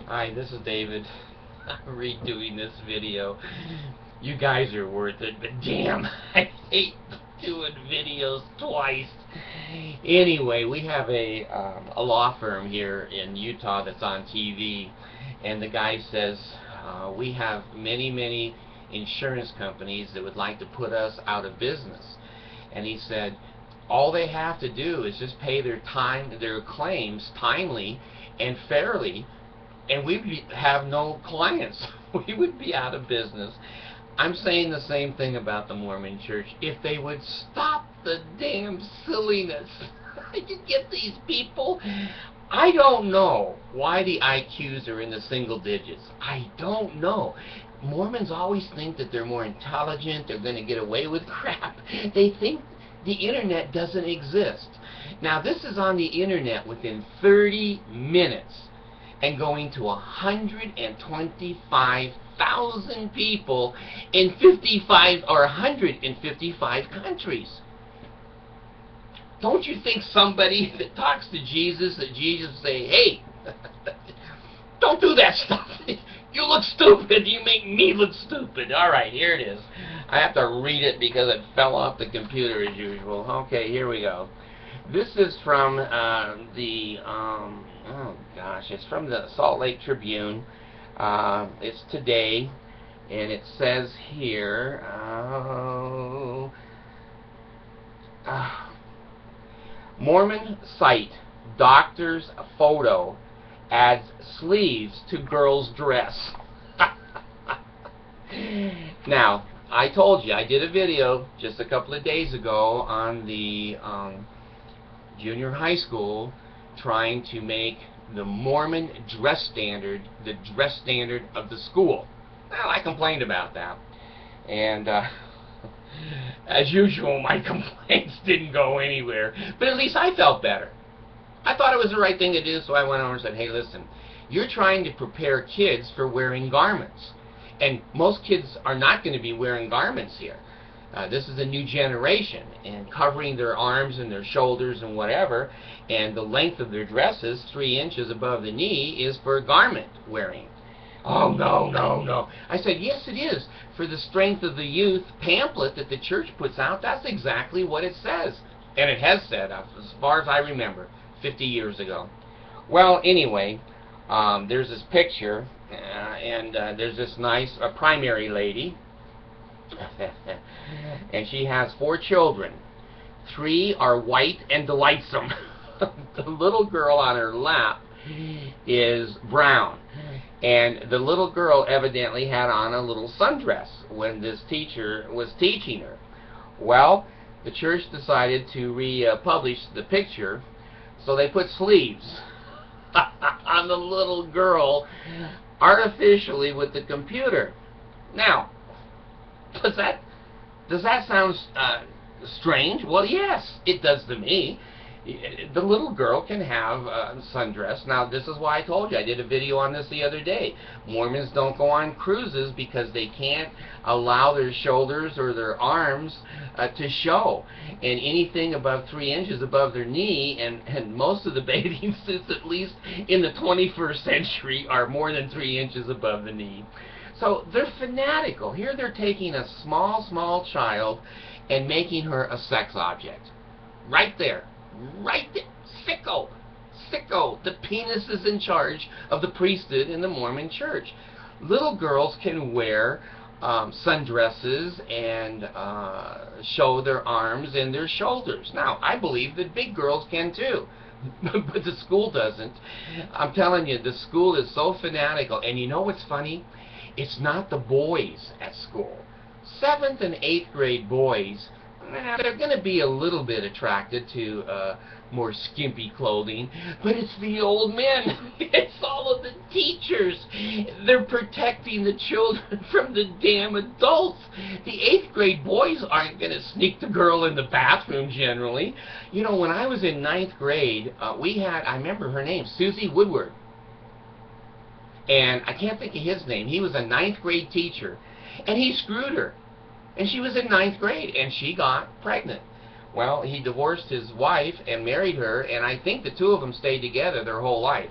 Hi, this is David. I'm redoing this video. You guys are worth it, but damn, I hate doing videos twice. Anyway, we have a law firm here in Utah that's on TV, and the guy says we have many insurance companies that would like to put us out of business, and he said all they have to do is just pay their claims timely and fairly, and we have no clients. We would be out of business. I'm saying the same thing about the Mormon church. If they would stop the damn silliness. You get these people. I don't know why the IQs are in the single digits. I don't know. Mormons always think that they're more intelligent, they're going to get away with crap. They think the internet doesn't exist. Now, this is on the internet within 30 minutes and going to 125,000 people in 55 or 155 countries. Don't you think somebody that talks to Jesus, that Jesus say, hey, don't do that stuff. You look stupid. You make me look stupid. All right, here it is. I have to read it because it fell off the computer as usual. Okay, here we go. This is from it's from the Salt Lake Tribune. It's today, and it says here, Mormon site doctor's photo adds sleeves to girl's dress. Now, I told you, I did a video just a couple of days ago on the junior high school trying to make the Mormon dress standard the dress standard of the school. Well, I complained about that. And as usual, my complaints didn't go anywhere. But at least I felt better. I thought it was the right thing to do, so I went over and said, hey, listen, you're trying to prepare kids for wearing garments. And most kids are not going to be wearing garments here. This is a new generation, and covering their arms and their shoulders and whatever, and the length of their dresses, 3 inches above the knee, is for garment wearing. Oh, no. I said, yes, it is. For the Strength of the Youth pamphlet that the church puts out, that's exactly what it says. And it has said, as far as I remember, 50 years ago. Well, anyway, there's this picture, and there's this nice primary lady, and she has 4 children. 3 are white and delightsome. The little girl on her lap is brown, and the little girl evidently had on a little sundress when this teacher was teaching her. Well, the church decided to republish the picture, so they put sleeves on the little girl artificially with the computer. Now, does that sound strange? Well, yes, it does to me. The little girl can have a sundress. Now, this is why I told you. I did a video on this the other day. Mormons don't go on cruises because they can't allow their shoulders or their arms to show. And anything above 3 inches above their knee, and most of the bathing suits, at least in the 21st century, are more than 3 inches above the knee. So they're fanatical. Here they're taking a small child and making her a sex object. Right there. Sicko. The penis is in charge of the priesthood in the Mormon church. Little girls can wear sundresses and show their arms and their shoulders. Now, I believe that big girls can too. But the school doesn't. I'm telling you, the school is so fanatical. And you know what's funny? It's not the boys at school. 7th and 8th grade boys, they're going to be a little bit attracted to more skimpy clothing, but it's the old men. It's all of the teachers. They're protecting the children from the damn adults. The 8th grade boys aren't going to sneak the girl in the bathroom generally. You know, when I was in 9th grade, we had, I remember her name, Susie Woodward. And I can't think of his name. He was a 9th grade teacher, and he screwed her. And she was in 9th grade, and she got pregnant. Well, he divorced his wife and married her, and I think the two of them stayed together their whole life.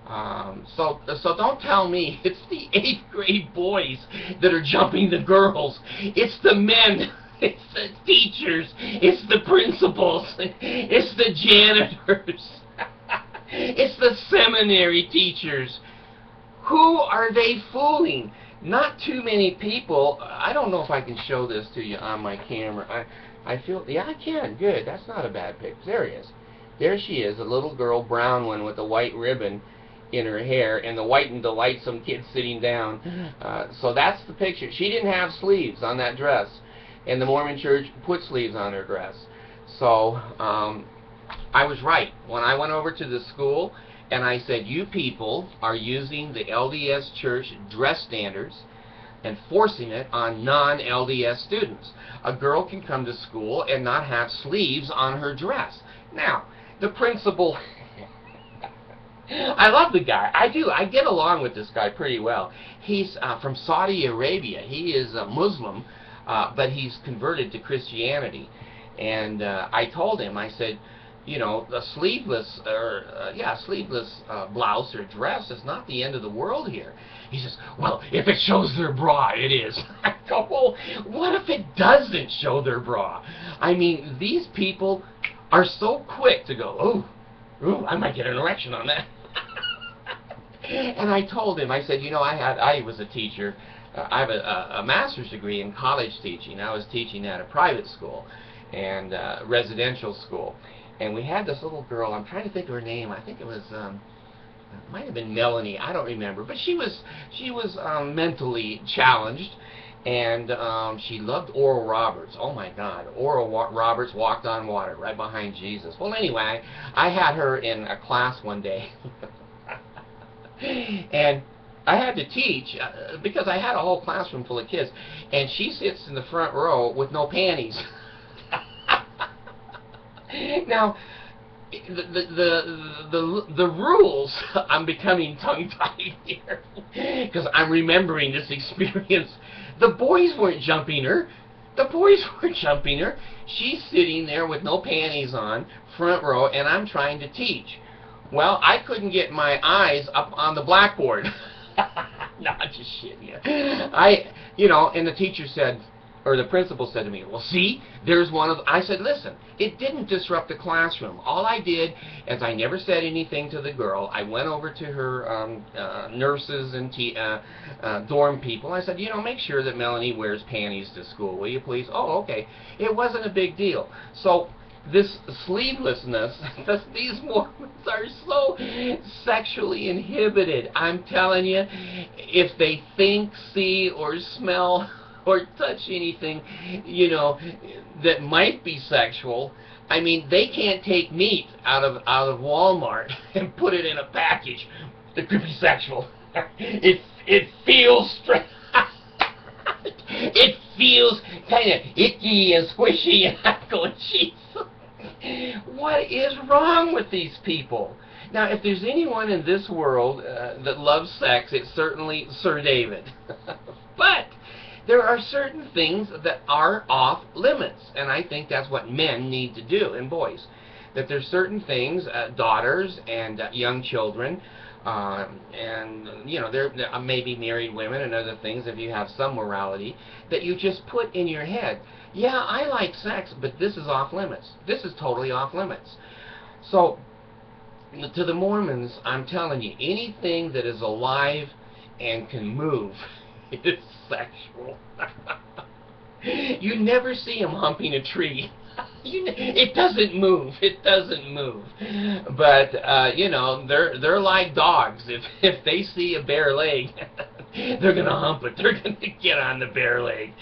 So don't tell me it's the 8th grade boys that are jumping the girls. It's the men. It's the teachers. It's the principals. It's the janitors. It's the seminary teachers. Who are they fooling? Not too many people. I don't know if I can show this to you on my camera. I feel, yeah, I can. Good. That's not a bad picture. There he is. There she is, a little girl, brown one with a white ribbon in her hair, and the white and delightsome kid sitting down. So that's the picture. She didn't have sleeves on that dress, and the Mormon church put sleeves on her dress. So I was right. When I went over to the school and I said, you people are using the LDS church dress standards and forcing it on non-LDS students. A girl can come to school and not have sleeves on her dress. Now, the principal, I love the guy. I do. I get along with this guy pretty well. He's from Saudi Arabia. He is a Muslim, but he's converted to Christianity. And I told him, I said, you know, the sleeveless, blouse or dress is not the end of the world here. He says, well, if it shows their bra, it is. I go, well, what if it doesn't show their bra? I mean, these people are so quick to go, ooh, I might get an erection on that. And I told him, I said, you know, I was a teacher. I have a master's degree in college teaching. I was teaching at a private school and residential school. And we had this little girl, I'm trying to think of her name, I think it was, it might have been Melanie, I don't remember, but she was mentally challenged, and she loved Oral Roberts. Oh my God, Oral Roberts walked on water right behind Jesus. Well, anyway, I had her in a class one day, and I had to teach, because I had a whole classroom full of kids, and she sits in the front row with no panties. Now, the rules, I'm becoming tongue-tied here, because I'm remembering this experience. The boys weren't jumping her. The boys weren't jumping her. She's sitting there with no panties on, front row, and I'm trying to teach. Well, I couldn't get my eyes up on the blackboard. No, I'm just shitting you. You know, and the teacher said, or the principal said to me, well, see, there's one of, I said, listen, it didn't disrupt the classroom. All I did is I never said anything to the girl. I went over to her nurses and dorm people. I said, you know, make sure that Melanie wears panties to school, will you please? Oh, okay. It wasn't a big deal. So this sleevelessness, these Mormons are so sexually inhibited. I'm telling you, if they think, see, or smell or touch anything, you know, that might be sexual, I mean, they can't take meat out of Walmart and put it in a package that could be sexual. It feels it feels kind of icky and squishy, and I'm going, jeez, what is wrong with these people? Now, if there's anyone in this world that loves sex, it's certainly Sir David. But there are certain things that are off limits, and I think that's what men need to do, and boys. That there's certain things, daughters and young children, and you know, there maybe married women and other things, if you have some morality, that you just put in your head, yeah, I like sex, but this is off limits. This is totally off limits. So, to the Mormons, I'm telling you, anything that is alive and can move is sexual. You never see them humping a tree. It doesn't move. It doesn't move. But you know, they're like dogs. If they see a bare leg, they're gonna hump it. They're gonna get on the bare leg.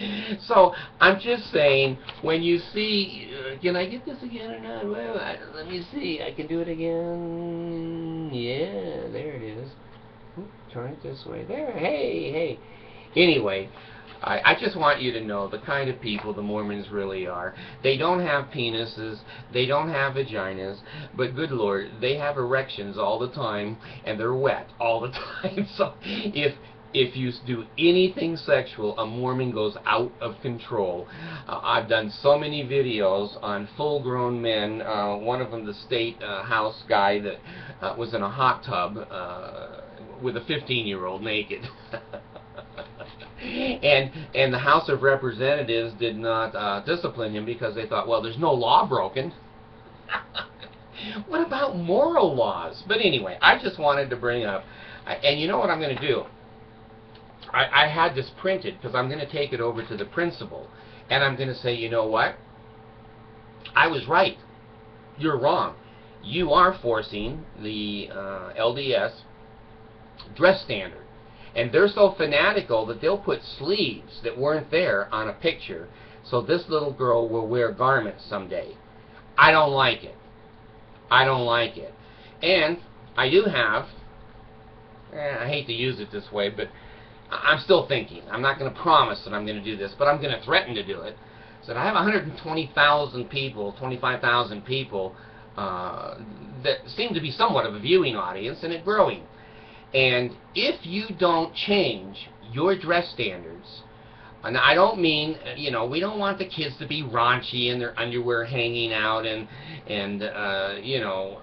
So I'm just saying, when you see, can I get this again or not? Well, let me see. I can do it again. Yeah, there it is. Turn it this way. There. Hey. Anyway, I just want you to know the kind of people the Mormons really are. They don't have penises, they don't have vaginas, but good Lord, they have erections all the time, and they're wet all the time. So if if you do anything sexual, a Mormon goes out of control. I've done so many videos on full-grown men. One of them, the state house guy that was in a hot tub with a 15-year-old naked. And the House of Representatives did not discipline him because they thought, well, there's no law broken. What about moral laws? But anyway, I just wanted to bring up, and you know what I'm going to do? I had this printed because I'm going to take it over to the principal, and I'm going to say, you know what? I was right. You're wrong. You are forcing the LDS dress standard. And they're so fanatical that they'll put sleeves that weren't there on a picture so this little girl will wear garments someday. I don't like it. I don't like it. And I do have, I hate to use it this way, but I'm still thinking. I'm not going to promise that I'm going to do this, but I'm going to threaten to do it. So I have 120,000 people, 25,000 people that seem to be somewhat of a viewing audience, and it's growing. And if you don't change your dress standards, and I don't mean, you know, we don't want the kids to be raunchy and their underwear hanging out and you know,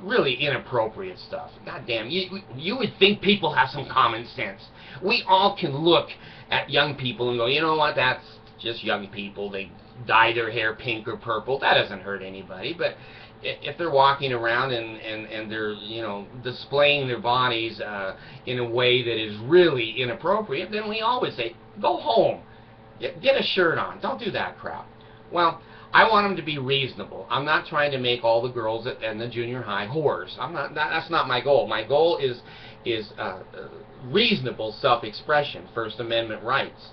really inappropriate stuff. God damn, you would think people have some common sense. We all can look at young people and go, you know what, that's just young people. They dye their hair pink or purple. That doesn't hurt anybody. But if they're walking around and they're, you know, displaying their bodies in a way that is really inappropriate, then we always say, go home. Get a shirt on. Don't do that crap. Well, I want them to be reasonable. I'm not trying to make all the girls in the junior high whores. I'm not. That's not my goal. My goal is reasonable self-expression, First Amendment rights.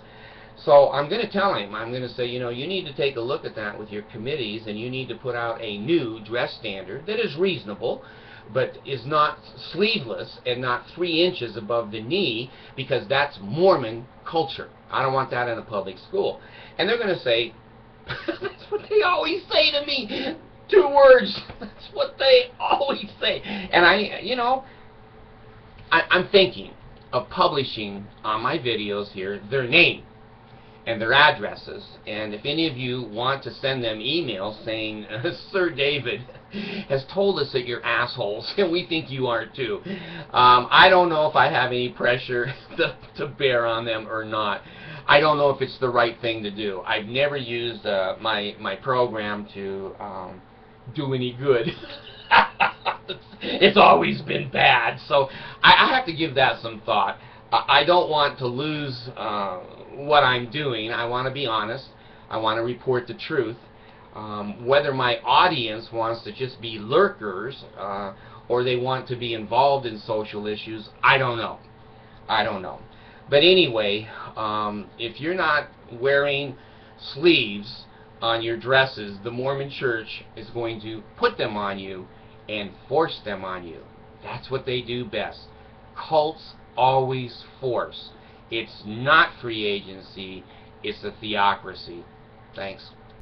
So I'm going to tell him, I'm going to say, you know, you need to take a look at that with your committees, and you need to put out a new dress standard that is reasonable, but is not sleeveless and not 3 inches above the knee, because that's Mormon culture. I don't want that in a public school. And they're going to say, that's what they always say to me. 2 words. That's what they always say. And you know, I'm thinking of publishing on my videos here their name and their addresses, and if any of you want to send them emails saying, Sir David has told us that you're assholes, and we think you are too. I don't know if I have any pressure to bear on them or not. I don't know if it's the right thing to do. I've never used my program to do any good. It's always been bad, so I have to give that some thought. I don't want to lose what I'm doing. I want to be honest. I want to report the truth. Whether my audience wants to just be lurkers or they want to be involved in social issues, I don't know. I don't know. But anyway, if you're not wearing sleeves on your dresses, the Mormon Church is going to put them on you and force them on you. That's what they do best. Cults always force. It's not free agency, it's a theocracy. Thanks.